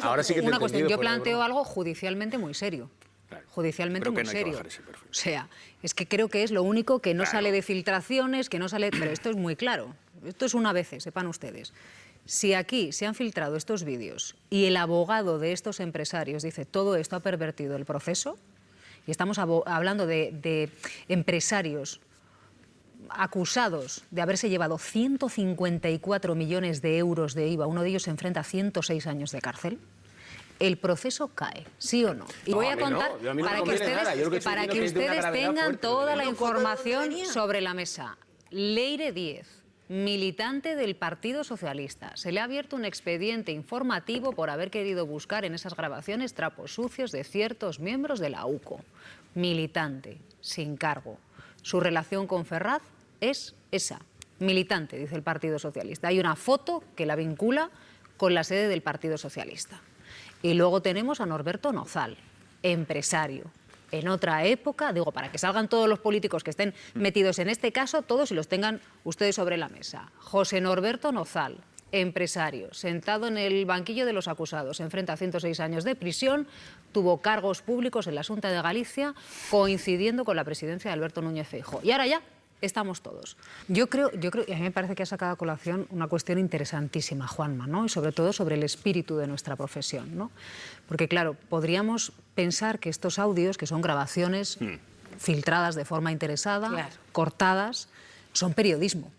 ahora sí que una cuestión. Yo planteo algo judicialmente muy serio. Claro. Perfil. O sea, es que creo que es lo único que no sale de filtraciones, que no sale... Pero esto es muy claro. Esto es una vez, sepan ustedes. Si aquí se han filtrado estos vídeos y el abogado de estos empresarios dice todo esto ha pervertido el proceso, y estamos hablando de empresarios acusados de haberse llevado 154 millones de euros de IVA, uno de ellos se enfrenta a 106 años de cárcel, el proceso cae, ¿sí o no? Y voy a contar para que ustedes tengan toda la información sobre la mesa. Leire Díez, militante del Partido Socialista. Se le ha abierto un expediente informativo por haber querido buscar en esas grabaciones trapos sucios de ciertos miembros de la UCO. Militante, sin cargo. Su relación con Ferraz es esa, militante, dice el Partido Socialista. Hay una foto que la vincula con la sede del Partido Socialista. Y luego tenemos a Norberto Nozal, empresario. En otra época, digo, para que salgan todos los políticos que estén metidos en este caso, todos y los tengan ustedes sobre la mesa. José Norberto Nozal, empresario, sentado en el banquillo de los acusados, se enfrenta a 106 años de prisión, tuvo cargos públicos en la Xunta de Galicia, coincidiendo con la presidencia de Alberto Núñez Feijóo. Y ahora ya estamos todos. Yo creo, y a mí me parece que ha sacado a colación una cuestión interesantísima, Juanma, ¿no? Y sobre todo sobre el espíritu de nuestra profesión, ¿no? Porque, claro, podríamos pensar que estos audios, que son grabaciones filtradas de forma interesada, cortadas, son periodismo.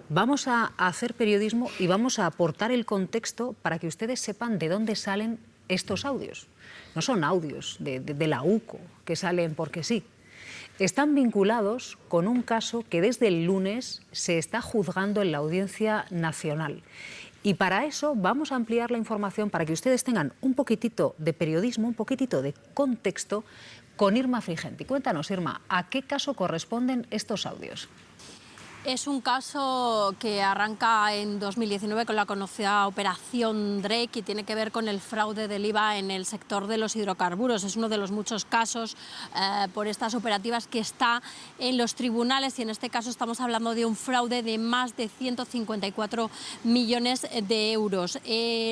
Vamos a hacer periodismo y vamos a aportar el contexto para que ustedes sepan de dónde salen estos audios. No son audios de la UCO, que salen porque sí. Están vinculados con un caso que desde el lunes se está juzgando en la Audiencia Nacional. Y para eso vamos a ampliar la información para que ustedes tengan un poquitito de periodismo, un poquitito de contexto con Irma Frigenti. Cuéntanos, Irma, ¿a qué caso corresponden estos audios? Es un caso que arranca en 2019 con la conocida Operación Drake y tiene que ver con el fraude del IVA en el sector de los hidrocarburos. Es uno de los muchos casos por estas operativas que está en los tribunales y en este caso estamos hablando de un fraude de más de 154 millones de euros.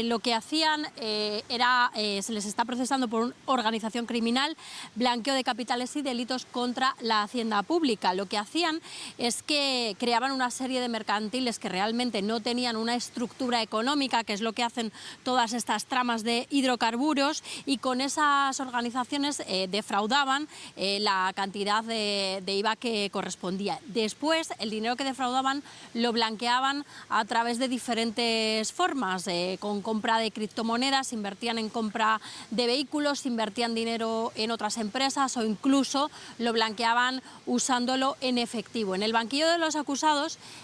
Lo que hacían se les está procesando por una organización criminal, blanqueo de capitales y delitos contra la hacienda pública. Lo que hacían es que creaban una serie de mercantiles que realmente no tenían una estructura económica, que es lo que hacen todas estas tramas de hidrocarburos, y con esas organizaciones defraudaban la cantidad de IVA que correspondía. Después, el dinero que defraudaban lo blanqueaban a través de diferentes formas, con compra de criptomonedas, invertían en compra de vehículos, invertían dinero en otras empresas o incluso lo blanqueaban usándolo en efectivo. En el banquillo de los acusados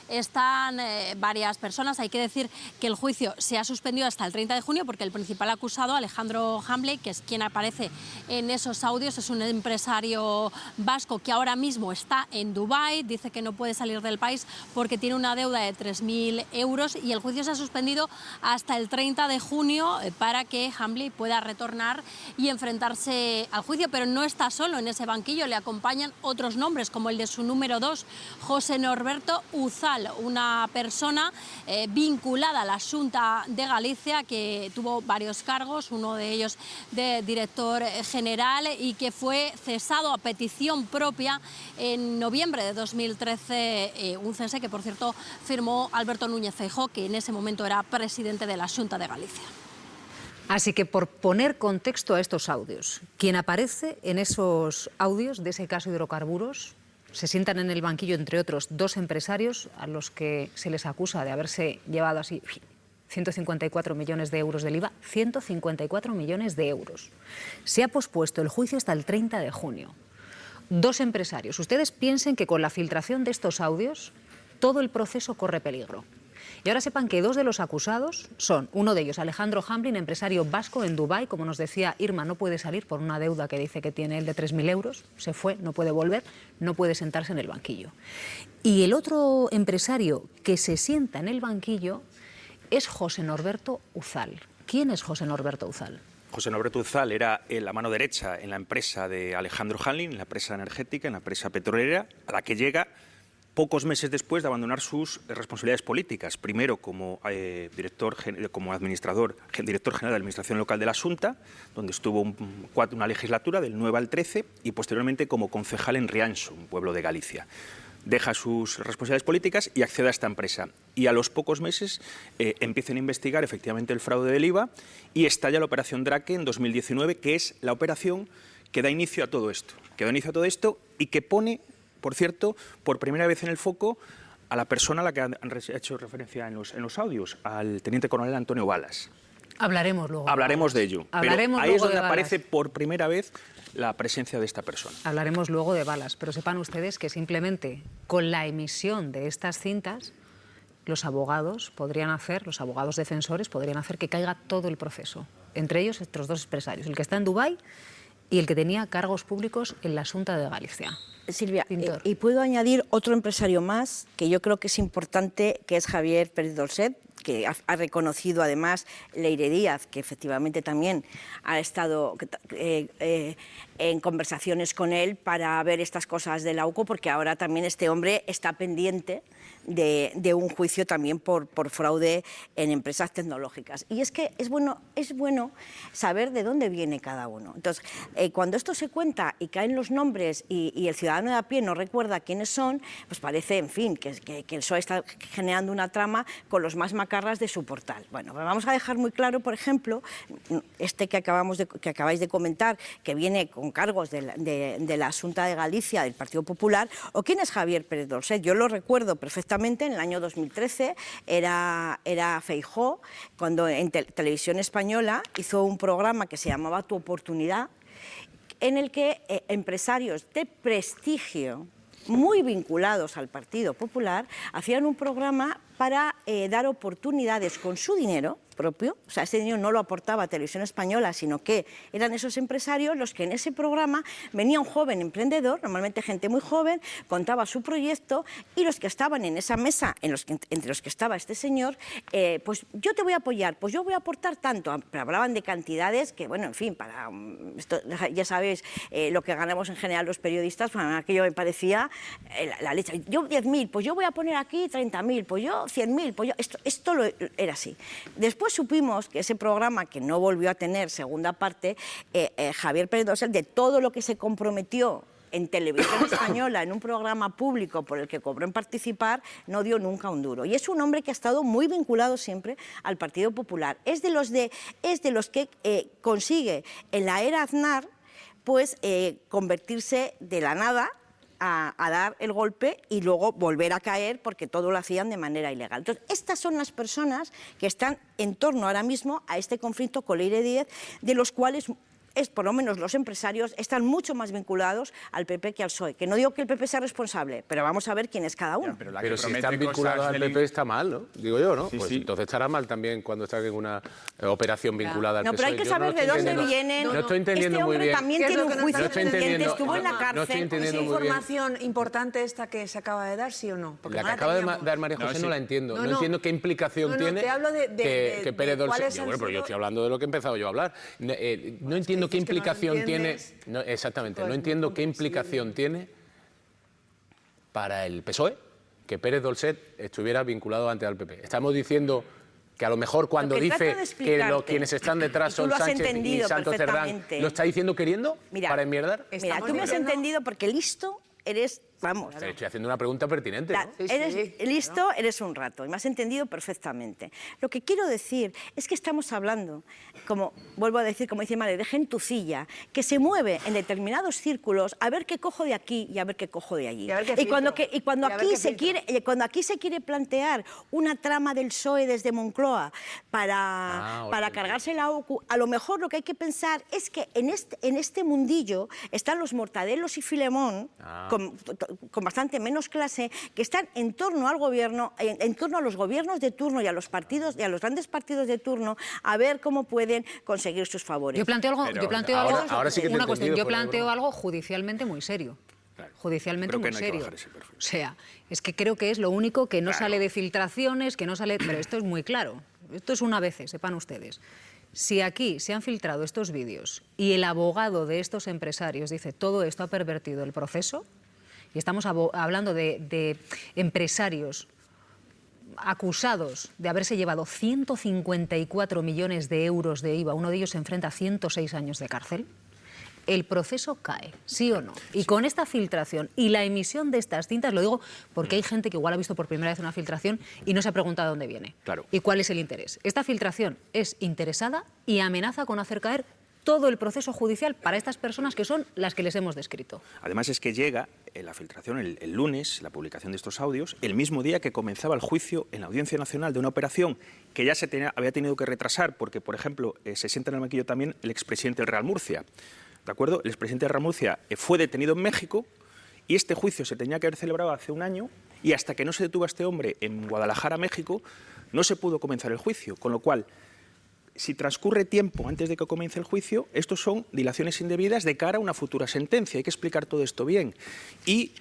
están varias personas. Hay que decir que el juicio se ha suspendido hasta el 30 de junio porque el principal acusado, Alejandro Hambley, que es quien aparece en esos audios, es un empresario vasco que ahora mismo está en Dubái, dice que no puede salir del país porque tiene una deuda de 3.000 euros y el juicio se ha suspendido hasta el 30 de junio para que Hambley pueda retornar y enfrentarse al juicio, pero no está solo en ese banquillo, le acompañan otros nombres como el de su número 2, José Norberto Uzal, una persona vinculada a la Xunta de Galicia que tuvo varios cargos, uno de ellos de director general y que fue cesado a petición propia en noviembre de 2013, un cese que por cierto firmó Alberto Núñez Feijóo, que en ese momento era presidente de la Xunta de Galicia. Así que por poner contexto a estos audios, quien aparece en esos audios de ese caso de hidrocarburos, se sientan en el banquillo, entre otros, dos empresarios a los que se les acusa de haberse llevado así 154 millones de euros del IVA, 154 millones de euros. Se ha pospuesto el juicio hasta el 30 de junio. Dos empresarios. Ustedes piensen que con la filtración de estos audios, todo el proceso corre peligro. Y ahora sepan que dos de los acusados son, uno de ellos, Alejandro Hamblin, empresario vasco en Dubái, como nos decía Irma, no puede salir por una deuda que dice que tiene él de 3.000 euros, se fue, no puede volver, no puede sentarse en el banquillo. Y el otro empresario que se sienta en el banquillo es José Norberto Uzal. ¿Quién es José Norberto Uzal? José Norberto Uzal era la mano derecha en la empresa de Alejandro Hamblin, en la empresa energética, en la empresa petrolera, a la que llega pocos meses después de abandonar sus responsabilidades políticas, primero como director general de la Administración Local de la Xunta, donde estuvo una legislatura del 9 al 13, y posteriormente como concejal en Rianxo, un pueblo de Galicia. Deja sus responsabilidades políticas y accede a esta empresa. Y a los pocos meses empiezan a investigar efectivamente el fraude del IVA y estalla la Operación Drake en 2019, que es la operación que da inicio a todo esto. Y que pone, por cierto, por primera vez en el foco a la persona a la que han hecho referencia en los audios, al teniente coronel Antonio Balas. Hablaremos luego. Hablaremos de ello. Pero ahí es donde aparece por primera vez la presencia de esta persona. Hablaremos luego de Balas, pero sepan ustedes que simplemente con la emisión de estas cintas, los abogados defensores podrían hacer que caiga todo el proceso. Entre ellos estos dos empresarios, el que está en Dubái y el que tenía cargos públicos en la Xunta de Galicia. Silvia, y puedo añadir otro empresario más, que yo creo que es importante, que es Javier Pérez Dolcet, que ha reconocido además Leire Díaz, que efectivamente también ha estado en conversaciones con él para ver estas cosas del AUCO, porque ahora también este hombre está pendiente de un juicio también por fraude en empresas tecnológicas. Y es que es bueno saber de dónde viene cada uno. Entonces, cuando esto se cuenta y caen los nombres y el ciudadano de a pie no recuerda quiénes son, pues parece, en fin, que el PSOE está generando una trama con los más macarras de su portal. Bueno, pues vamos a dejar muy claro, por ejemplo, este que acabáis de comentar, que viene con cargos de la Xunta de Galicia, del Partido Popular, o quién es Javier Pérez Dolcet. Yo lo recuerdo perfectamente. En el año 2013 era Feijóo, cuando en Televisión Española hizo un programa que se llamaba Tu Oportunidad, en el que empresarios de prestigio, muy vinculados al Partido Popular, hacían un programa para dar oportunidades con su dinero propio. O sea, ese dinero no lo aportaba Televisión Española, sino que eran esos empresarios los que en ese programa venía un joven emprendedor, normalmente gente muy joven, contaba su proyecto, y los que estaban en esa mesa, entre los que estaba este señor, pues yo te voy a apoyar, pues yo voy a aportar tanto, pero hablaban de cantidades que, bueno, en fin, para esto, ya sabéis lo que ganamos en general los periodistas, pues aquello me parecía la leche. Yo 10.000, pues yo voy a poner aquí 30.000, pues yo 100.000, pues yo... Esto era así. Después supimos que ese programa, que no volvió a tener segunda parte, Javier Pérez Dolcet, de todo lo que se comprometió en Televisión Española, en un programa público por el que cobró en participar, no dio nunca un duro. Y es un hombre que ha estado muy vinculado siempre al Partido Popular. Es de los que consigue en la era Aznar pues, convertirse de la nada a dar el golpe y luego volver a caer, porque todo lo hacían de manera ilegal. Entonces, estas son las personas que están en torno ahora mismo a este conflicto con Leire Díaz, de los cuales por lo menos los empresarios están mucho más vinculados al PP que al PSOE. Que no digo que el PP sea responsable, pero vamos a ver quién es cada uno. Ya, pero si están vinculados al PP está mal, ¿no? Digo yo, ¿no? Sí, pues sí. Entonces estará mal también cuando está en una operación vinculada al PSOE. No, pero hay que saber de dónde vienen. No estoy entendiendo muy bien. También tiene un juicio pendiente, estuvo en la cárcel. No estoy entendiendo muy bien. ¿Es información importante esta que se acaba de dar, sí o no? Porque la que acaba de dar María José no la entiendo. No entiendo qué implicación tiene que Pérez Dolcet... Bueno, pero yo estoy hablando de lo que he empezado yo a hablar. No entiendo qué implicación tiene, exactamente, no entiendo qué implicación tiene para el PSOE que Pérez Dolcet estuviera vinculado antes al PP. Estamos diciendo que a lo mejor cuando dice que quienes están detrás son Sánchez y Santos Cerdán, ¿lo está diciendo queriendo para enmierdar? Mira, tú me has entendido porque listo eres... Vamos. Estoy haciendo una pregunta pertinente, ¿no? Eres listo, eres un rato, y me has entendido perfectamente. Lo que quiero decir es que estamos hablando, como vuelvo a decir, como dice Madre, de gentucilla, que se mueve en determinados círculos a ver qué cojo de aquí y a ver qué cojo de allí. Y cuando aquí se quiere plantear una trama del PSOE desde Moncloa para cargarse la OCU, a lo mejor lo que hay que pensar es que en este mundillo están los Mortadelos y Filemón, con bastante menos clase, que están en torno al gobierno, en torno a los gobiernos de turno y a los partidos y a los grandes partidos de turno, a ver cómo pueden conseguir sus favores. Yo planteo algo judicialmente muy serio. Judicialmente muy serio. O sea, es que creo que es lo único que no sale de filtraciones, que no sale... Pero esto es muy claro. Esto es una vez, sepan ustedes. Si aquí se han filtrado estos vídeos y el abogado de estos empresarios dice todo esto ha pervertido el proceso, y estamos hablando de empresarios acusados de haberse llevado 154 millones de euros de IVA, uno de ellos se enfrenta a 106 años de cárcel, el proceso cae, ¿sí o no? Y con esta filtración y la emisión de estas cintas, lo digo porque hay gente que igual ha visto por primera vez una filtración y no se ha preguntado dónde viene. Claro. ¿Y cuál es el interés? Esta filtración es interesada y amenaza con hacer caer todo el proceso judicial para estas personas que son las que les hemos descrito. Además es que llega la filtración el lunes, la publicación de estos audios, el mismo día que comenzaba el juicio en la Audiencia Nacional de una operación que ya había tenido que retrasar porque, por ejemplo, se sienta en el banquillo también el expresidente del Real Murcia. ¿De acuerdo? El expresidente del Real Murcia fue detenido en México y este juicio se tenía que haber celebrado hace un año y hasta que no se detuvo a este hombre en Guadalajara, México, no se pudo comenzar el juicio, con lo cual, si transcurre tiempo antes de que comience el juicio, estos son dilaciones indebidas de cara a una futura sentencia. Hay que explicar todo esto bien. Y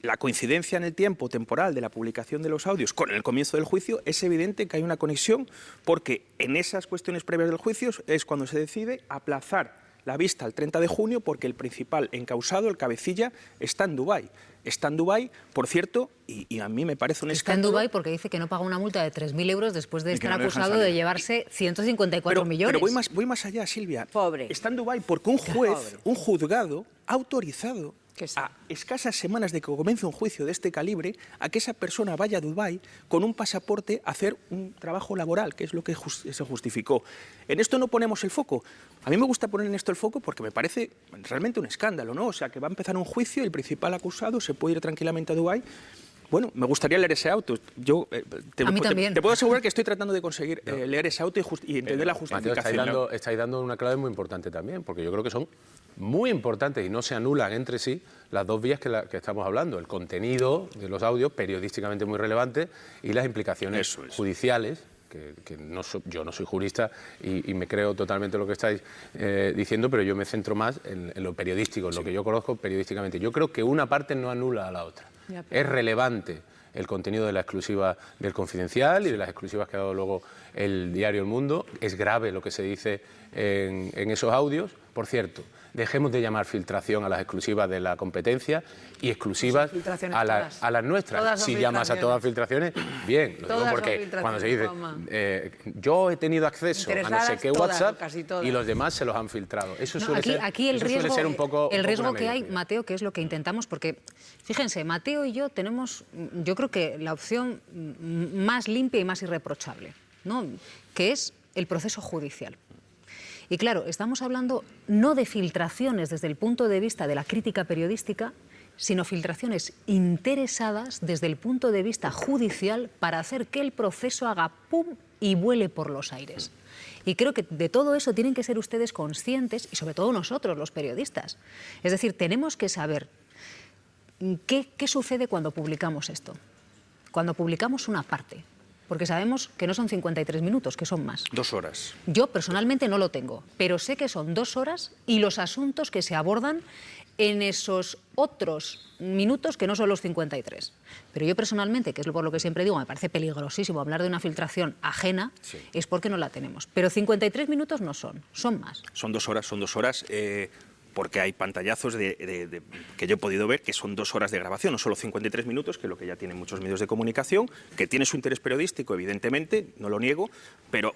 la coincidencia en el tiempo temporal de la publicación de los audios con el comienzo del juicio es evidente que hay una conexión porque en esas cuestiones previas del juicio es cuando se decide aplazar la vista al 30 de junio porque el principal encausado, el cabecilla, está en Dubái. Está en Dubái, por cierto, y a mí me parece un escándalo. Está en Dubái porque dice que no paga una multa de 3.000 euros después de estar acusado de llevarse 154 millones. Pero voy más allá, Silvia. Pobre. Está en Dubái porque un juez, un juzgado, ha autorizado a escasas semanas de que comience un juicio de este calibre a que esa persona vaya a Dubái con un pasaporte a hacer un trabajo laboral, que es lo que se justificó. En esto no ponemos el foco. A mí me gusta poner en esto el foco porque me parece realmente un escándalo, ¿no? O sea, que va a empezar un juicio y el principal acusado se puede ir tranquilamente a Dubái. Bueno, me gustaría leer ese auto. Yo a mí también. Te puedo asegurar que estoy tratando de conseguir leer ese auto y entender la justificación. Mateo, estáis dando una clave muy importante también, porque yo creo que son muy importantes y no se anulan entre sí las dos vías que estamos hablando, el contenido de los audios, periodísticamente muy relevante, y las implicaciones judiciales, que yo no soy jurista y me creo totalmente lo que estáis diciendo, pero yo me centro más en lo periodístico, en lo que yo conozco periodísticamente. Yo creo que una parte no anula a la otra. Es relevante el contenido de la exclusiva del Confidencial y de las exclusivas que ha dado luego el diario El Mundo. Es grave lo que se dice en esos audios. Por cierto, dejemos de llamar filtración a las exclusivas de la competencia y exclusivas a las nuestras. Si llamas a todas filtraciones, bien. Lo digo porque cuando se dice, yo he tenido acceso a no sé qué WhatsApp y los demás se los han filtrado. Eso suele ser un poco... El riesgo que hay, Mateo, que es lo que intentamos, porque, fíjense, Mateo y yo tenemos, yo creo que la opción más limpia y más irreprochable, ¿no? Que es el proceso judicial. Y claro, estamos hablando no de filtraciones desde el punto de vista de la crítica periodística, sino filtraciones interesadas desde el punto de vista judicial para hacer que el proceso haga pum y vuele por los aires. Y creo que de todo eso tienen que ser ustedes conscientes, y sobre todo nosotros, los periodistas. Es decir, tenemos que saber qué sucede cuando publicamos esto. Cuando publicamos una parte. Porque sabemos que no son 53 minutos, que son más. 2 horas. Yo personalmente no lo tengo, pero sé que son 2 horas y los asuntos que se abordan en esos otros minutos que no son los 53. Pero yo personalmente, que es por lo que siempre digo, me parece peligrosísimo hablar de una filtración ajena, es porque no la tenemos. Pero 53 minutos no son más. Son 2 horas, porque hay pantallazos que yo he podido ver que son 2 horas de grabación, no solo 53 minutos, que es lo que ya tienen muchos medios de comunicación, que tiene su interés periodístico, evidentemente, no lo niego, pero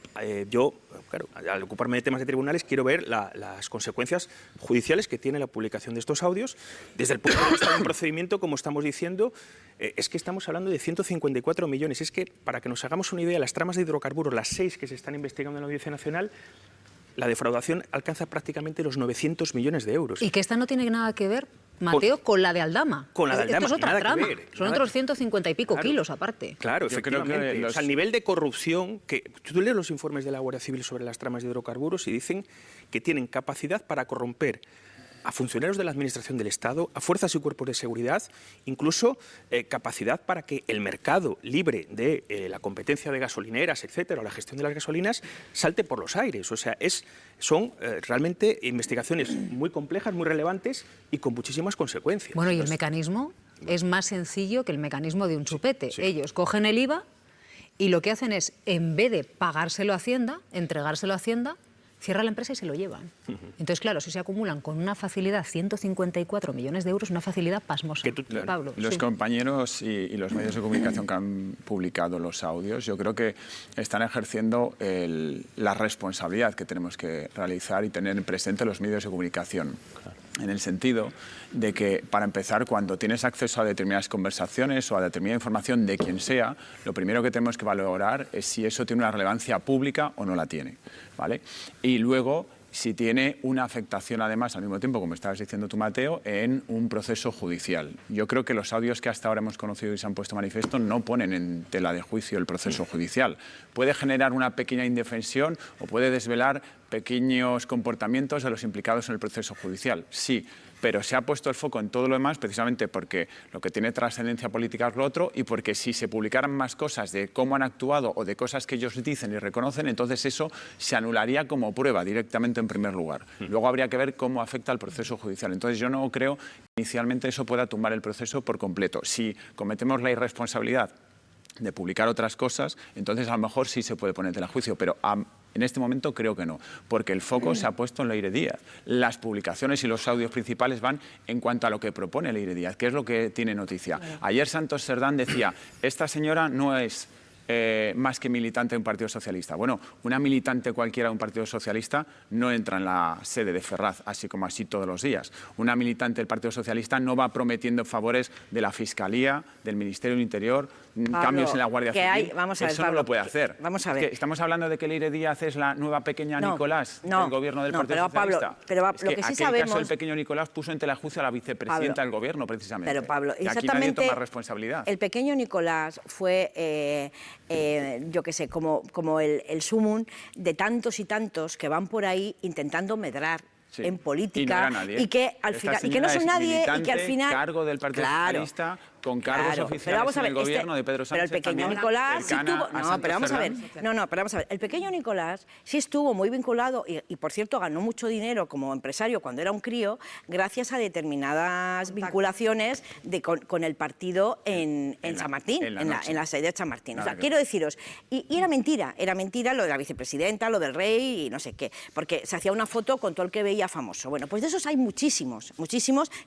yo, claro, al ocuparme de temas de tribunales, quiero ver las consecuencias judiciales que tiene la publicación de estos audios. Desde el punto de vista de un procedimiento, como estamos diciendo, es que estamos hablando de 154 millones. Es que, para que nos hagamos una idea, las tramas de hidrocarburos, las 6 que se están investigando en la Audiencia Nacional, la defraudación alcanza prácticamente los 900 millones de euros. Y que esta no tiene nada que ver, Mateo, con la de Aldama. Con la de Aldama, esto es otra nada trama. que ver. Son otros 150 y pico kilos aparte. Claro, efectivamente. O sea, el nivel de corrupción, que tú lees los informes de la Guardia Civil sobre las tramas de hidrocarburos y dicen que tienen capacidad para corromper a funcionarios de la Administración del Estado, a fuerzas y cuerpos de seguridad, incluso capacidad para que el mercado libre de la competencia de gasolineras, etcétera, o la gestión de las gasolinas, salte por los aires. O sea, son realmente investigaciones muy complejas, muy relevantes y con muchísimas consecuencias. Bueno, y el mecanismo es más sencillo que el mecanismo de un chupete. Ellos cogen el IVA y lo que hacen es, en vez de pagárselo a Hacienda, entregárselo a Hacienda, cierra la empresa y se lo llevan. Entonces, claro, si se acumulan con una facilidad 154 millones de euros, una facilidad pasmosa. Pablo, los compañeros y los medios de comunicación que han publicado los audios, yo creo que están ejerciendo la responsabilidad que tenemos que realizar y tener presente los medios de comunicación. En el sentido de que, para empezar, cuando tienes acceso a determinadas conversaciones o a determinada información de quien sea, lo primero que tenemos que valorar es si eso tiene una relevancia pública o no la tiene, ¿vale? Y luego, si tiene una afectación, además, al mismo tiempo, como estabas diciendo tú, Mateo, en un proceso judicial. Yo creo que los audios que hasta ahora hemos conocido y se han puesto manifiesto no ponen en tela de juicio el proceso judicial. Puede generar una pequeña indefensión o puede desvelar pequeños comportamientos de los implicados en el proceso judicial, sí, pero se ha puesto el foco en todo lo demás precisamente porque lo que tiene trascendencia política es lo otro y porque si se publicaran más cosas de cómo han actuado o de cosas que ellos dicen y reconocen, entonces eso se anularía como prueba directamente en primer lugar. Luego habría que ver cómo afecta al proceso judicial. Entonces yo no creo que inicialmente eso pueda tumbar el proceso por completo. Si cometemos la irresponsabilidad de publicar otras cosas, entonces a lo mejor sí se puede poner en tela de juicio, pero en este momento creo que no, porque el foco se ha puesto en Leire Díaz. Las publicaciones y los audios principales van en cuanto a lo que propone Leire Díaz, que es lo que tiene noticia. Ayer Santos Cerdán decía, esta señora no es más que militante de un partido socialista. Bueno, una militante cualquiera de un partido socialista no entra en la sede de Ferraz, así como así todos los días. Una militante del Partido Socialista no va prometiendo favores de la Fiscalía, del Ministerio del Interior, Pablo, cambios en la Guardia Civil. Vamos a ver, eso Pablo, no lo puede hacer. Vamos a ver. Es que estamos hablando de que Leire Díaz es la nueva pequeña Nicolás del gobierno del Partido Socialista. Pero es lo que sí sabemos... caso el pequeño Nicolás puso en tela de juicio a la vicepresidenta del gobierno, precisamente. Pero Pablo, que exactamente, aquí nadie toma responsabilidad. El pequeño Nicolás fue, yo qué sé, como el sumum de tantos y tantos que van por ahí intentando medrar en política y que al final y que no son nadie y que al final cargo del Partido Socialista con cargos oficiales en el gobierno de Pedro Sánchez. Pero el pequeño Nicolás sí tuvo... No, pero vamos a ver. Pero vamos a ver. El pequeño Nicolás sí estuvo muy vinculado y por cierto, ganó mucho dinero como empresario cuando era un crío gracias a determinadas vinculaciones con el partido en San Martín, en la sede de San Martín. O sea, quiero deciros, y era mentira lo de la vicepresidenta, lo del rey y no sé qué, porque se hacía una foto con todo el que veía famoso. Bueno, pues de esos hay muchísimos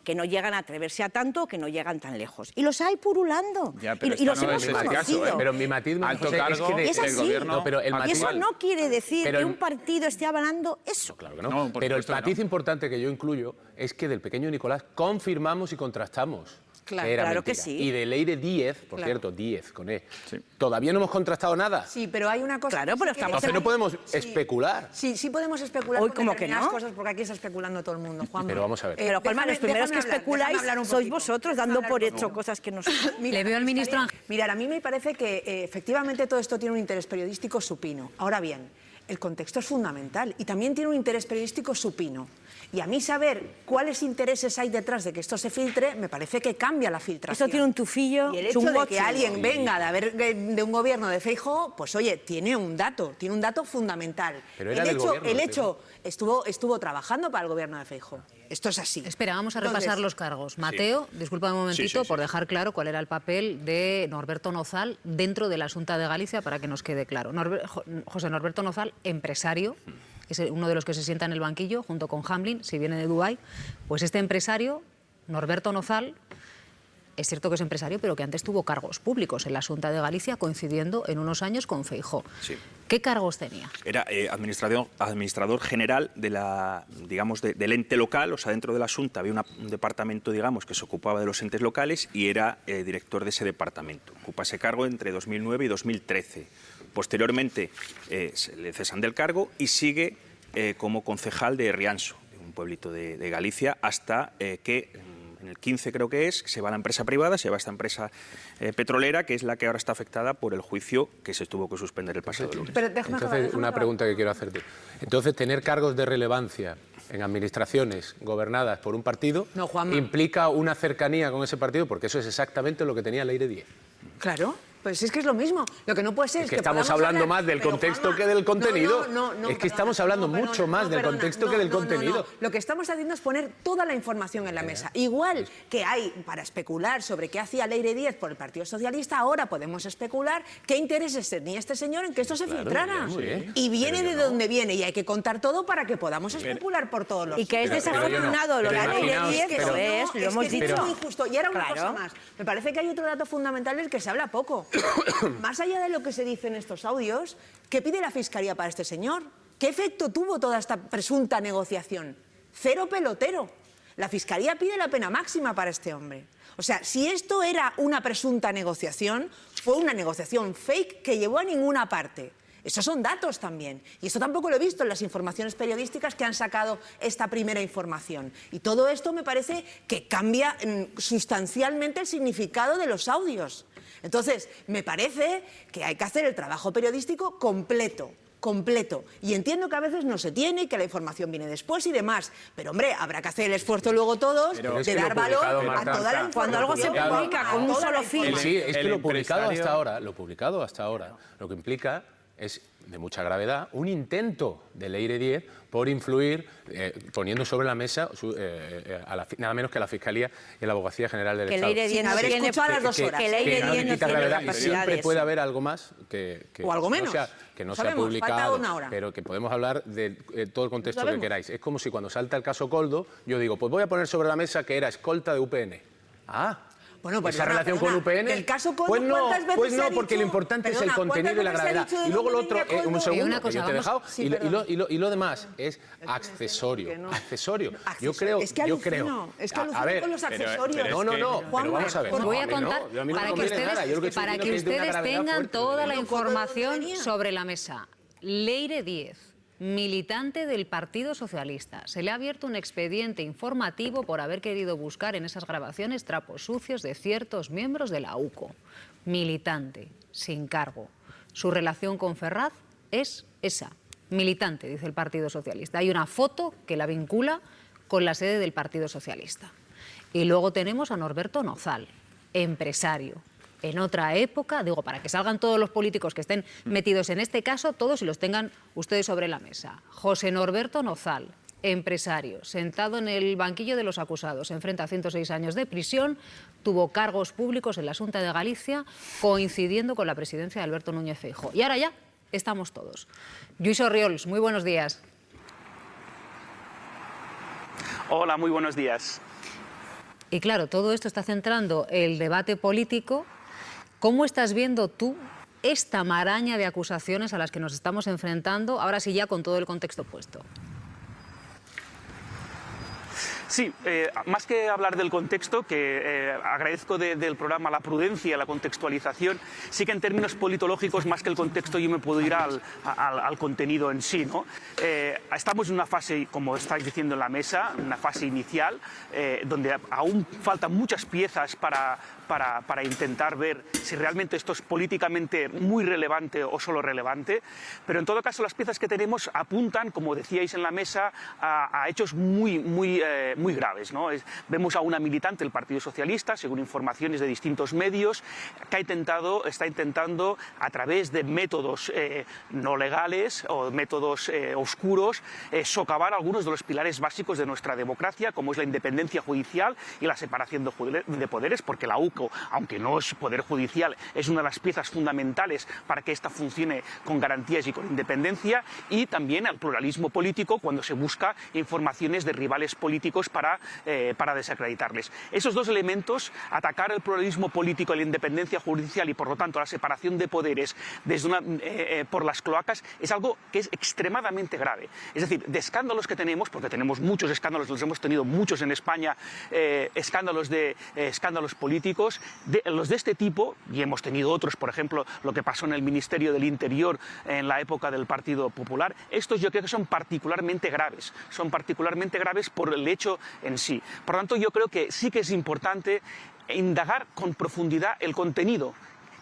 que no llegan a atreverse a tanto, que no llegan tan lejos. Y los hay purulando. Ya, pero y los no hemos es ese conocido. caso, Pero mi matiz, alto José, cargo es que es así. del gobierno. No, pero el Y matiz... eso no quiere decir pero que un partido esté avalando eso. Claro que no. No, por pero el supuesto que matiz no. importante que yo incluyo es que del pequeño Nicolás confirmamos y contrastamos. Claro, que era claro mentira. que sí. Y de Leire Díez, por Claro. cierto, Díez con E, Sí. todavía no hemos contrastado nada. Sí, pero hay una cosa... Claro, pero que estamos Entonces no podemos especular. Sí podemos especular Hoy, con ¿cómo que determinadas no? cosas, porque aquí está especulando todo el mundo, Juanma. Pero vamos a ver. Pero Juanma, los primeros que especuláis sois poquito. vosotros, Déjame dando hablar por un hecho poquito. cosas que no... Le veo al ministro Ángel. Mirar, a mí me parece que efectivamente todo esto tiene un interés periodístico supino. Ahora bien, el contexto es fundamental y también tiene un interés periodístico supino. Y a mí saber cuáles intereses hay detrás de que esto se filtre, me parece que cambia la filtración. Eso tiene un tufillo Y el hecho de que alguien venga de un gobierno de Feijóo, pues oye, tiene un dato fundamental. Pero era del gobierno de el hecho estuvo trabajando para el gobierno de Feijóo. Esto es así. Espera, vamos a Entonces, repasar los cargos. Mateo, disculpa un momentito Sí. por dejar claro cuál era el papel de Norberto Nozal dentro de la Xunta de Galicia para que nos quede claro. José Norberto Nozal, empresario, es uno de los que se sienta en el banquillo junto con Hamlin, si viene de Dubái. Pues este empresario, Norberto Nozal, es cierto que es empresario, pero que antes tuvo cargos públicos en la Xunta de Galicia, coincidiendo en unos años con Feijóo. Sí. ¿Qué cargos tenía? Era administrador general de del ente local, o sea, dentro de la Xunta había un departamento, digamos, que se ocupaba de los entes locales y era director de ese departamento. Ocupa ese cargo entre 2009 y 2013. Posteriormente se le cesan del cargo y sigue como concejal de Rianxo, un pueblito de Galicia, hasta que en el 15 creo que se va a la empresa privada, se va a esta empresa petrolera, que es la que ahora está afectada por el juicio que se tuvo que suspender el pasado lunes. Pero déjame acabar, Entonces, una pregunta que quiero hacerte. Entonces, tener cargos de relevancia en administraciones gobernadas por un partido No, Juanma. implica una cercanía con ese partido, porque eso es exactamente lo que tenía Leire Díez. Claro. Pues es que es lo mismo. Lo que no puede ser es que estamos hablando más del contexto que del contenido. Es que estamos hablando mucho más del contexto que del contenido. Lo que estamos haciendo es poner toda la información en la mesa. Igual que hay para especular sobre qué hacía Leire Díez por el Partido Socialista, ahora podemos especular qué intereses tenía este señor en que esto se filtrara. Y viene de donde viene y hay que contar todo para que podamos especular por todos los... Y que es desafortunado lo de Leire Díez, que lo hemos dicho. Es muy injusto. Y ahora una cosa más. Me parece que hay otro dato fundamental del que se habla poco. Más allá de lo que se dice en estos audios, ¿qué pide la Fiscalía para este señor? ¿Qué efecto tuvo toda esta presunta negociación? Cero pelotero. La Fiscalía pide la pena máxima para este hombre. O sea, si esto era una presunta negociación, fue una negociación fake que llevó a ninguna parte. Esos son datos también. Y esto tampoco lo he visto en las informaciones periodísticas que han sacado esta primera información. Y todo esto me parece que cambia sustancialmente el significado de los audios. Entonces, me parece que hay que hacer el trabajo periodístico completo. Y entiendo que a veces no se tiene, que la información viene después y demás. Pero, hombre, habrá que hacer el esfuerzo luego todos de dar valor a toda la información. Cuando algo se publica con un solo fin. Sí, es que lo publicado hasta ahora, lo que implica es de mucha gravedad un intento de Leire Díez por influir, poniendo sobre la mesa nada menos que a la Fiscalía y a la Abogacía General del Estado. Que Leire Díez no tiene escuchado las 2 horas. Que Leire Díez no tiene capacidad. Siempre puede haber algo más o algo menos. Que no se ha publicado, pero que podemos hablar de todo el contexto que queráis. Es como si cuando salta el caso Koldo, yo digo, pues voy a poner sobre la mesa que era escolta de UPN. Bueno, pues esa relación con UPN, del caso Koldo, pues no, porque lo importante es el contenido y la gravedad. Y luego lo otro, un segundo, que yo te he dejado, y lo demás es accesorio. Yo creo. Es que alucino con los accesorios. No, pero vamos a ver. Os voy a contar para que ustedes tengan toda la información sobre la mesa. Leire Díez, militante del Partido Socialista. Se le ha abierto un expediente informativo por haber querido buscar en esas grabaciones trapos sucios de ciertos miembros de la UCO. Militante, sin cargo. Su relación con Ferraz es esa. Militante, dice el Partido Socialista. Hay una foto que la vincula con la sede del Partido Socialista. Y luego tenemos a Norberto Nozal, empresario. En otra época, digo, para que salgan todos los políticos que estén metidos en este caso, todos y los tengan ustedes sobre la mesa. José Norberto Nozal, empresario, sentado en el banquillo de los acusados, se enfrenta a 106 años de prisión, tuvo cargos públicos en la Xunta de Galicia, coincidiendo con la presidencia de Alberto Núñez Feijóo. Y ahora ya estamos todos. Lluís Orriols, muy buenos días. Hola, muy buenos días. Y claro, todo esto está centrando el debate político. ¿Cómo estás viendo tú esta maraña de acusaciones a las que nos estamos enfrentando, ahora sí ya con todo el contexto puesto? Sí, más que hablar del contexto, que agradezco del programa la prudencia, la contextualización, sí que en términos politológicos, más que el contexto, yo me puedo ir al contenido en sí, ¿no? Estamos en una fase, como estáis diciendo en la mesa, una fase inicial, donde aún faltan muchas piezas para intentar ver si realmente esto es políticamente muy relevante o solo relevante, pero en todo caso las piezas que tenemos apuntan, como decíais en la mesa, a hechos muy graves, ¿no? Vemos a una militante del Partido Socialista, según informaciones de distintos medios, que está intentando a través de métodos no legales o métodos oscuros, socavar algunos de los pilares básicos de nuestra democracia, como es la independencia judicial y la separación de poderes, porque la UCO, aunque no es poder judicial, es una de las piezas fundamentales para que ésta funcione con garantías y con independencia, y también al pluralismo político cuando se busca informaciones de rivales políticos para desacreditarles. Esos dos elementos, atacar el pluralismo político, la independencia judicial y por lo tanto la separación de poderes por las cloacas, es algo que es extremadamente grave. Es decir, de escándalos que tenemos, porque tenemos muchos escándalos, los hemos tenido muchos en España, escándalos políticos, los de este tipo, y hemos tenido otros, por ejemplo, lo que pasó en el Ministerio del Interior en la época del Partido Popular, estos yo creo que son particularmente graves por el hecho en sí. Por lo tanto, yo creo que sí que es importante indagar con profundidad el contenido.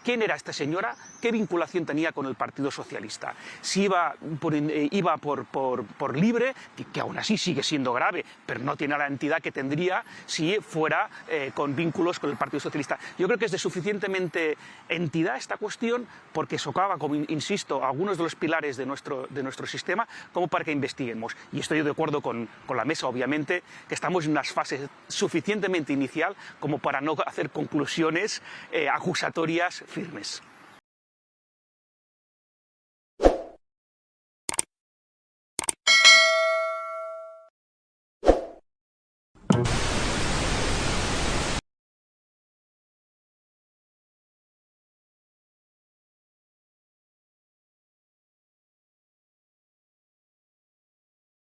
quién era esta señora, qué vinculación tenía con el Partido Socialista. Si iba por libre, que aún así sigue siendo grave, pero no tiene la entidad que tendría si fuera con vínculos con el Partido Socialista. Yo creo que es de suficientemente entidad esta cuestión porque socava, como insisto, algunos de los pilares de nuestro sistema como para que investiguemos. Y estoy de acuerdo con la mesa, obviamente, que estamos en una fase suficientemente inicial como para no hacer conclusiones acusatorias firmes.